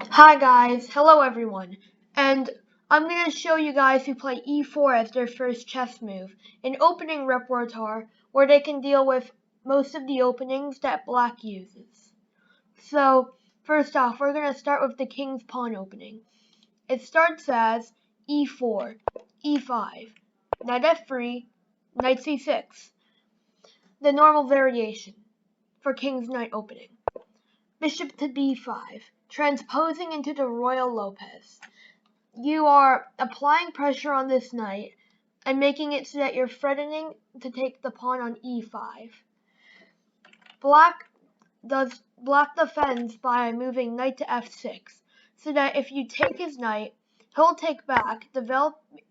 Hi guys, hello everyone, and I'm going to show you guys who play e4 as their first chess move, an opening repertoire where they can deal with most of the openings that black uses. So, first off, we're going to start with the king's pawn opening. It starts as e4, e5, knight f3, knight c6, the normal variation for king's knight opening. Bishop to b5, transposing into the Royal Lopez. You are applying pressure on this knight and making it so that you're threatening to take the pawn on e5. Black defends by moving knight to f6, so that if you take his knight, he'll take back,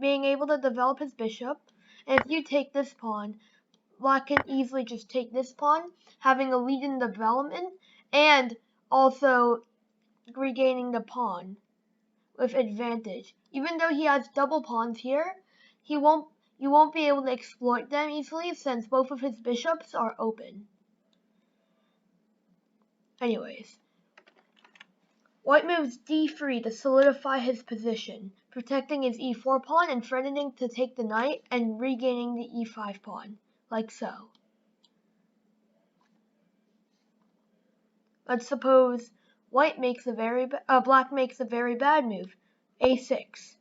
being able to develop his bishop, and if you take this pawn, black can easily just take this pawn, having a lead in development, and also regaining the pawn with advantage. Even though he has double pawns here, you won't be able to exploit them easily since both of his bishops are open. Anyways, white moves d3 to solidify his position, protecting his e4 pawn and threatening to take the knight and regaining the e5 pawn, like so. Let's suppose black makes a very bad move, a6.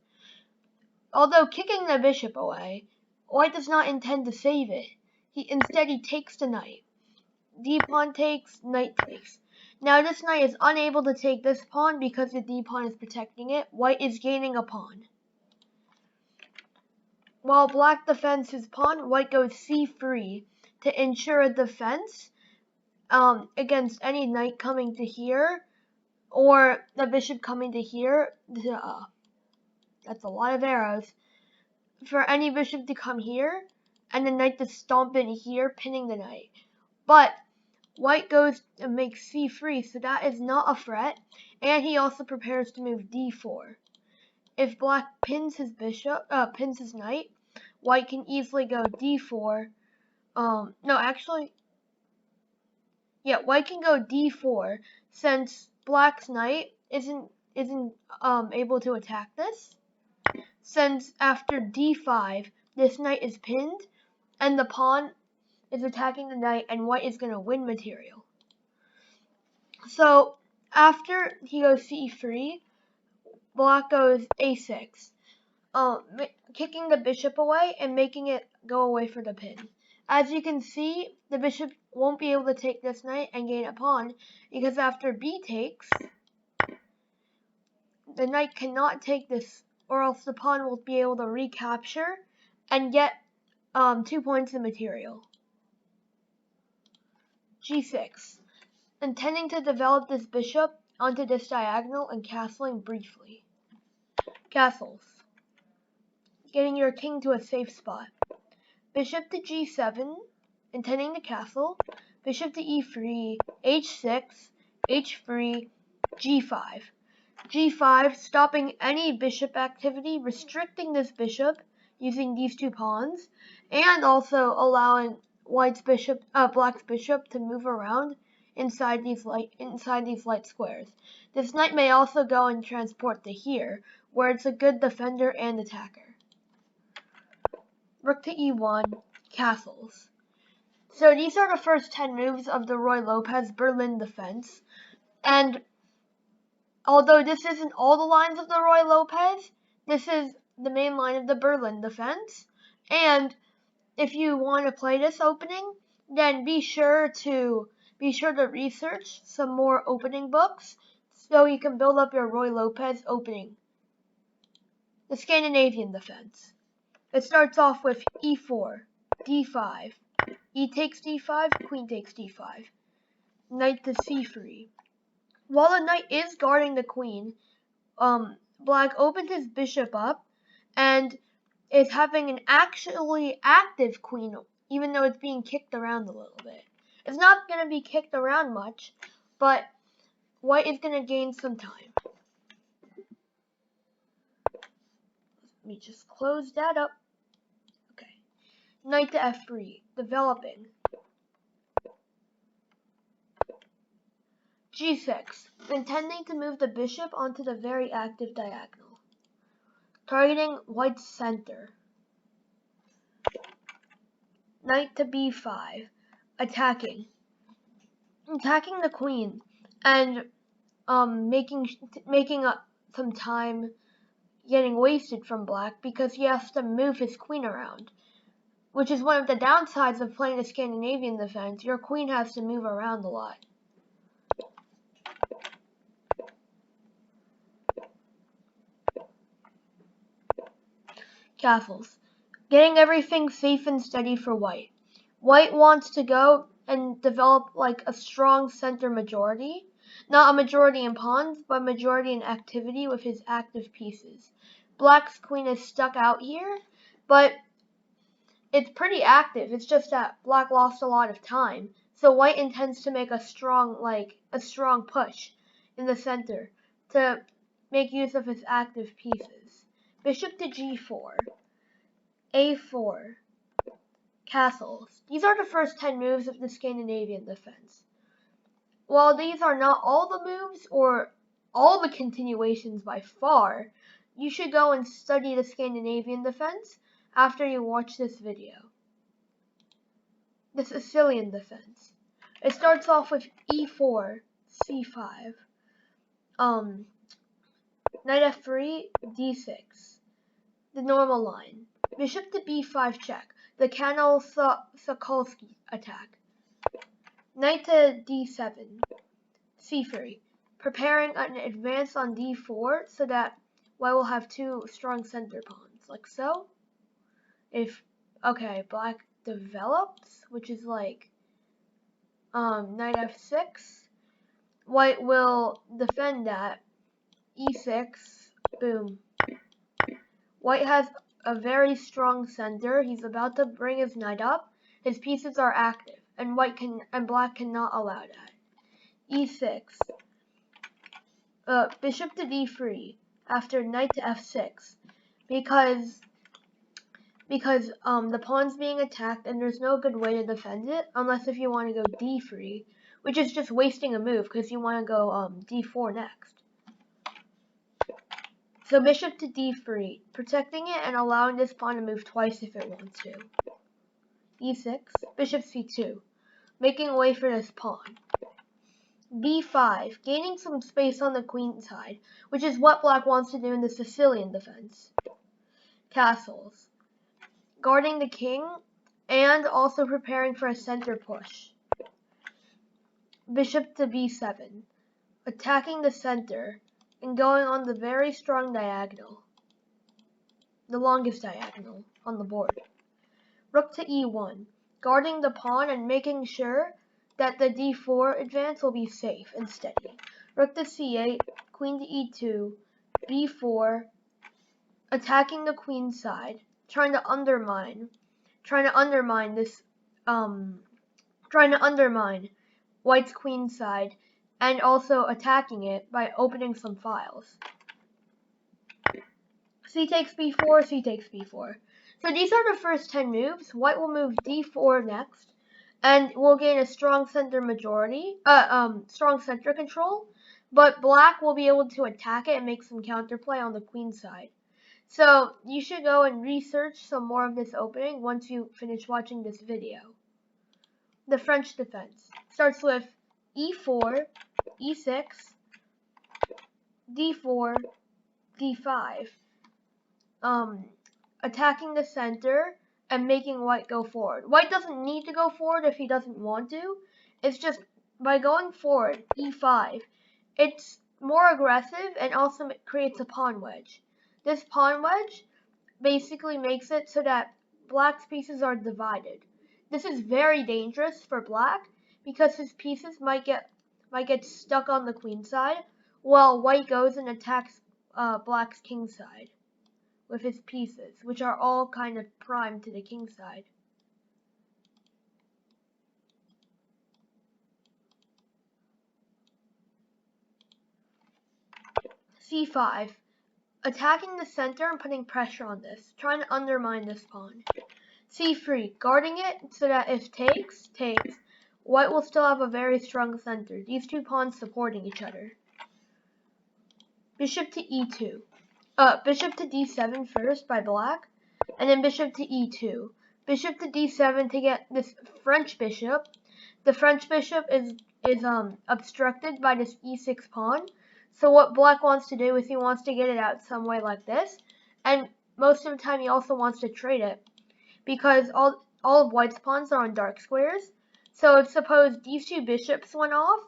Although kicking the bishop away, white does not intend to save it. Instead he takes the knight. D-pawn takes, knight takes. Now this knight is unable to take this pawn because the d-pawn is protecting it. White is gaining a pawn. While black defends his pawn, white goes c3 to ensure a defense against any knight coming to here or the bishop coming to here. That's a lot of arrows. For any bishop to come here and the knight to stomp in here, pinning the knight. But white goes and makes c3, so that is not a threat, and he also prepares to move d4. If black pins his knight, white can easily go d4. White can go d4 since black's knight isn't able to attack this. Since after d5, this knight is pinned, and the pawn is attacking the knight, and white is going to win material. So, after he goes c3, black goes a6, kicking the bishop away and making it go away for the pin. As you can see, the bishop won't be able to take this knight and gain a pawn, because after b takes, the knight cannot take this, or else the pawn will be able to recapture and get 2 points of material. g6, intending to develop this bishop onto this diagonal and castling briefly. Castles, getting your king to a safe spot. Bishop to g7, intending to castle. Bishop to e3, h6, h3, g5. g5, stopping any bishop activity, restricting this bishop using these two pawns, and also allowing black's bishop to move around inside these light squares. This knight may also go and transport to here, where it's a good defender and attacker. Rook to e1, castles. So these are the first 10 moves of the Roy Lopez Berlin defense, and although this isn't all the lines of the Roy Lopez, this is the main line of the Berlin defense, and if you want to play this opening, then be sure to research some more opening books so you can build up your Roy Lopez opening. The Scandinavian Defence. It starts off with e4, d5, e takes d5, queen takes d5, knight to c3. While the knight is guarding the queen, black opens his bishop up and is having an actually active queen, even though it's being kicked around a little bit. It's not going to be kicked around much, but white is going to gain some time. Let me just close that up. Okay. Knight to f3, developing. G6, intending to move the bishop onto the very active diagonal, targeting white's center. Knight to B5, attacking the queen and making up some time getting wasted from black because he has to move his queen around, which is one of the downsides of playing the Scandinavian defense. Your queen has to move around a lot. Castles, getting everything safe and steady for white. White wants to go and develop like a strong center majority. Not a majority in pawns, but a majority in activity with his active pieces. Black's queen is stuck out here, but it's pretty active. It's just that black lost a lot of time. So white intends to make a strong push in the center to make use of his active pieces. Bishop to G4, A4, castles. These are the first 10 moves of the Scandinavian defense. While these are not all the moves or all the continuations by far, you should go and study the Scandinavian defense after you watch this video. The Sicilian defense. It starts off with E4, C5, Knight F3, D6, the normal line. Bishop to B5 check, the Sokolsky attack. Knight to D7, C3, preparing an advance on D4 so that white will have two strong center pawns, like so. Black develops, which is like Knight F6, white will defend that, E6, boom. White has a very strong center. He's about to bring his knight up. His pieces are active, and black cannot allow that. E6. Bishop to D3 after knight to F6, because the pawn's being attacked and there's no good way to defend it unless if you want to go D3, which is just wasting a move because you want to go D4 next. So bishop to D3, protecting it and allowing this pawn to move twice if it wants to. E6, bishop C2, making way for this pawn. B5, gaining some space on the queen side, which is what black wants to do in the Sicilian defense. Castles, guarding the king and also preparing for a center push. Bishop to B7, attacking the center and going on the very strong diagonal, the longest diagonal on the board. Rook to E1, guarding the pawn and making sure that the D4 advance will be safe and steady. Rook to C8, queen to E2, B4, attacking the queen side, trying to undermine white's queen side, and also attacking it by opening some files. C takes B4, C takes B4. So these are the first 10 moves. White will move D4 next, and will gain a strong center strong center control, but black will be able to attack it and make some counterplay on the queen side. So you should go and research some more of this opening once you finish watching this video. The French defense starts with E4, E6, D4, D5, attacking the center and making white go forward. White doesn't need to go forward if he doesn't want to. It's just by going forward, E5, it's more aggressive and also creates a pawn wedge. This pawn wedge basically makes it so that black's pieces are divided. This is very dangerous for black because his pieces might get stuck on the queen side while white goes and attacks black's king side with his pieces, which are all kind of primed to the king side. C5, attacking the center and putting pressure on this, trying to undermine this pawn. C3, guarding it so that if takes, white will still have a very strong center. These two pawns supporting each other. Bishop to e2. Bishop to d7 first by black, and then bishop to e2. Bishop to d7 to get this French bishop. The French bishop is obstructed by this e6 pawn. So what black wants to do is he wants to get it out some way like this, and most of the time he also wants to trade it because all of white's pawns are on dark squares. So if suppose these two bishops went off,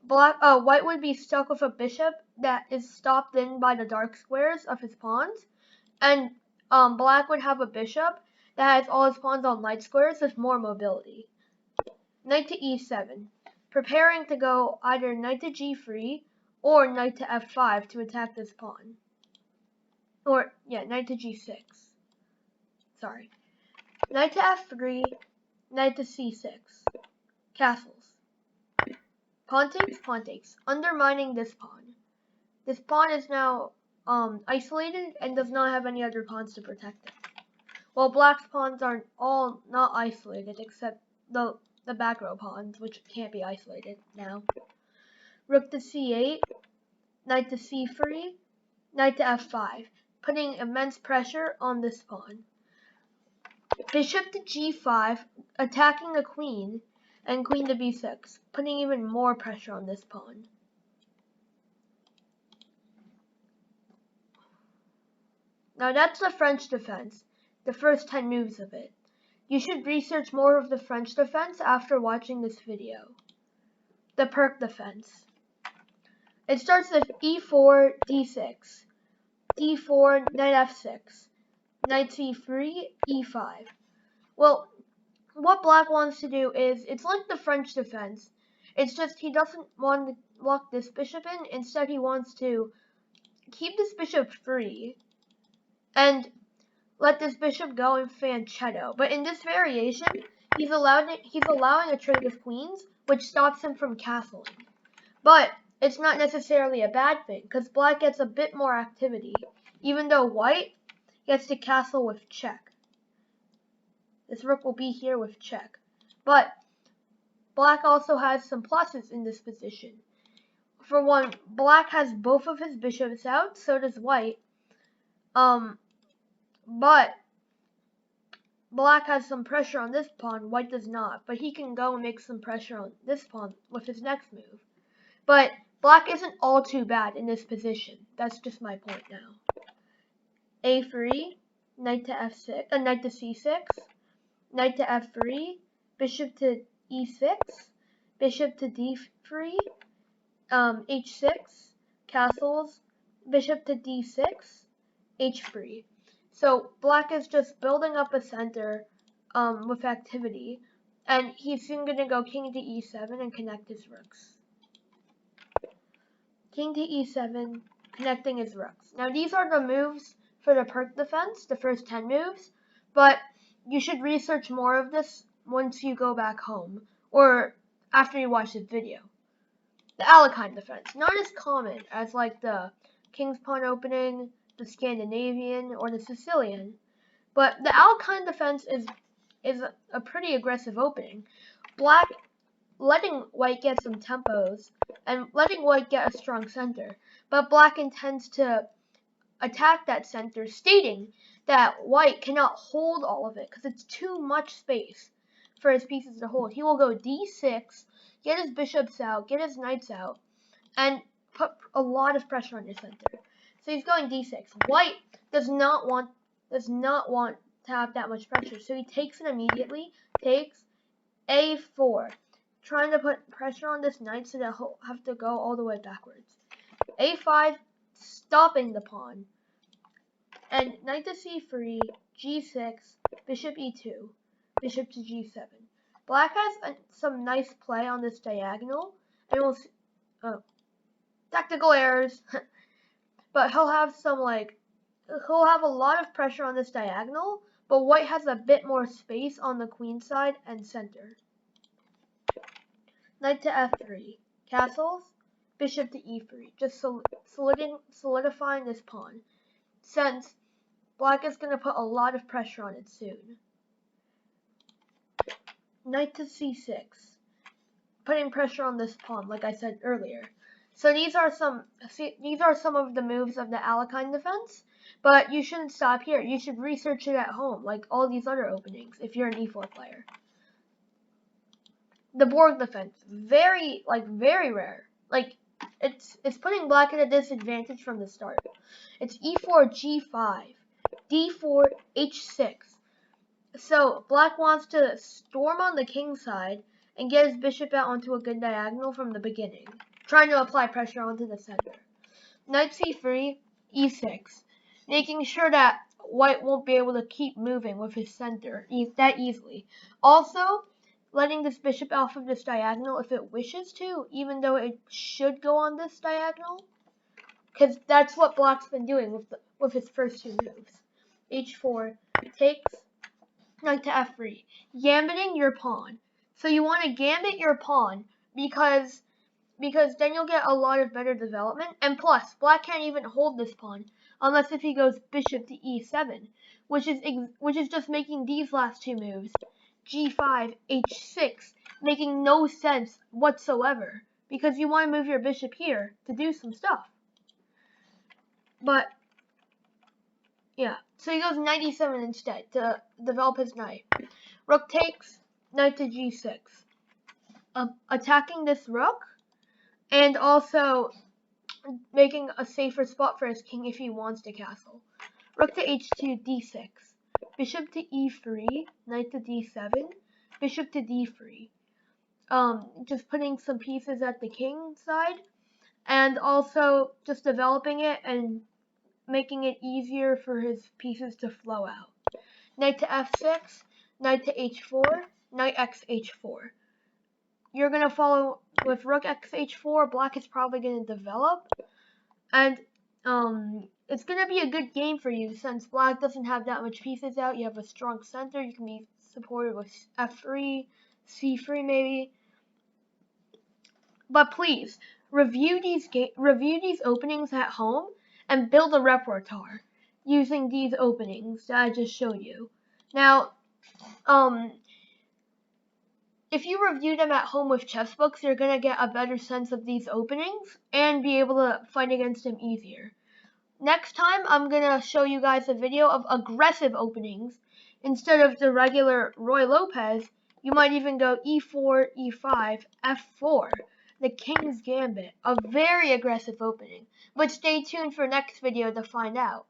white would be stuck with a bishop that is stopped in by the dark squares of his pawns, and black would have a bishop that has all his pawns on light squares with more mobility. Knight to e7, preparing to go either knight to g3 or knight to f5 to attack this pawn. Or, yeah, knight to g6. Sorry. Knight to f3, knight to c6. Castles. Pawn takes, undermining this pawn. This pawn is now isolated and does not have any other pawns to protect it. While black's pawns are all not isolated except the back row pawns, which can't be isolated now. Rook to c8, knight to c3, knight to f5, putting immense pressure on this pawn. Bishop to g5, attacking the queen, and queen to b6, putting even more pressure on this pawn. Now that's the French defense, the first 10 moves of it. You should research more of the French defense after watching this video. The Pirc defense. It starts with e4, d6, d4, knight f6, knight c3, e5. Well, what black wants to do is, it's like the French defense. It's just he doesn't want to lock this bishop in. Instead, he wants to keep this bishop free and let this bishop go and fianchetto. But in this variation, he's allowing a trade with queens, which stops him from castling. But it's not necessarily a bad thing, because black gets a bit more activity, even though white gets to castle with check. This rook will be here with check. But black also has some pluses in this position. For one, black has both of his bishops out, so does white. But black has some pressure on this pawn, white does not. But he can go and make some pressure on this pawn with his next move. But black isn't all too bad in this position. That's just my point now. A3, knight to f6, knight to c6, knight to f3, bishop to e6, bishop to d3, h6, castles, bishop to d6, h3. So black is just building up a center with activity, and he's soon going to go king to e7 and connect his rooks. King to e7, connecting his rooks. Now these are the moves for the Pirc defense, the first 10 moves, but you should research more of this once you go back home, or after you watch this video. The Alekhine defense, not as common as like the King's Pawn opening, the Scandinavian, or the Sicilian, but the Alekhine defense is a pretty aggressive opening. Black letting white get some tempos, and letting white get a strong center, but black intends to attack that center, stating that white cannot hold all of it because it's too much space for his pieces to hold. He will go d6, get his bishops out, get his knights out, and put a lot of pressure on your center. So he's going d6. White does not want to have that much pressure, so he takes it immediately, takes a4, trying to put pressure on this knight so that he'll have to go all the way backwards. a5, stopping the pawn. And knight to c3, g6, bishop e2, bishop to g7. Black has some nice play on this diagonal, and we'll see, tactical errors, but he'll have a lot of pressure on this diagonal, but white has a bit more space on the queen side and center. Knight to f3, castles, bishop to e3, just solidifying this pawn, since black is going to put a lot of pressure on it soon. Knight to c6, putting pressure on this pawn, like I said earlier. So these are some of the moves of the Alekhine defense, but you shouldn't stop here. You should research it at home, like all these other openings, if you're an e4 player. The Borg defense, very rare. Like it's putting black at a disadvantage from the start. It's e4 g5, d4 h6. So black wants to storm on the king side and get his bishop out onto a good diagonal from the beginning, trying to apply pressure onto the center. Knight c3, e6, making sure that white won't be able to keep moving with his center that easily. Also, letting this bishop off of this diagonal if it wishes to, even though it should go on this diagonal, because that's what black's been doing with his first two moves. h4 takes, knight to f3, gambiting your pawn. So you want to gambit your pawn because then you'll get a lot of better development. And plus, black can't even hold this pawn unless if he goes bishop to e7, which is just making these last two moves, g5, h6, making no sense whatsoever, because you want to move your bishop here to do some stuff. But yeah, so he goes knight e7 instead to develop his knight. Rook takes, knight to g6, attacking this rook, and also making a safer spot for his king if he wants to castle. Rook to h2, d6, bishop to e3, knight to d7, bishop to d3. Just putting some pieces at the king side, and also just developing it and making it easier for his pieces to flow out. Knight to f6, knight to h4, knight x h4. You're going to follow with rook x h4, black is probably going to develop, and it's going to be a good game for you since black doesn't have that much pieces out. You have a strong center, you can be supported with f3, c3 maybe. But please, review these openings at home and build a repertoire using these openings that I just showed you. Now, if you review them at home with chess books, you're going to get a better sense of these openings and be able to fight against them easier. Next time, I'm going to show you guys a video of aggressive openings. Instead of the regular Ruy Lopez, you might even go e4, e5, f4, the King's Gambit, a very aggressive opening. But stay tuned for next video to find out.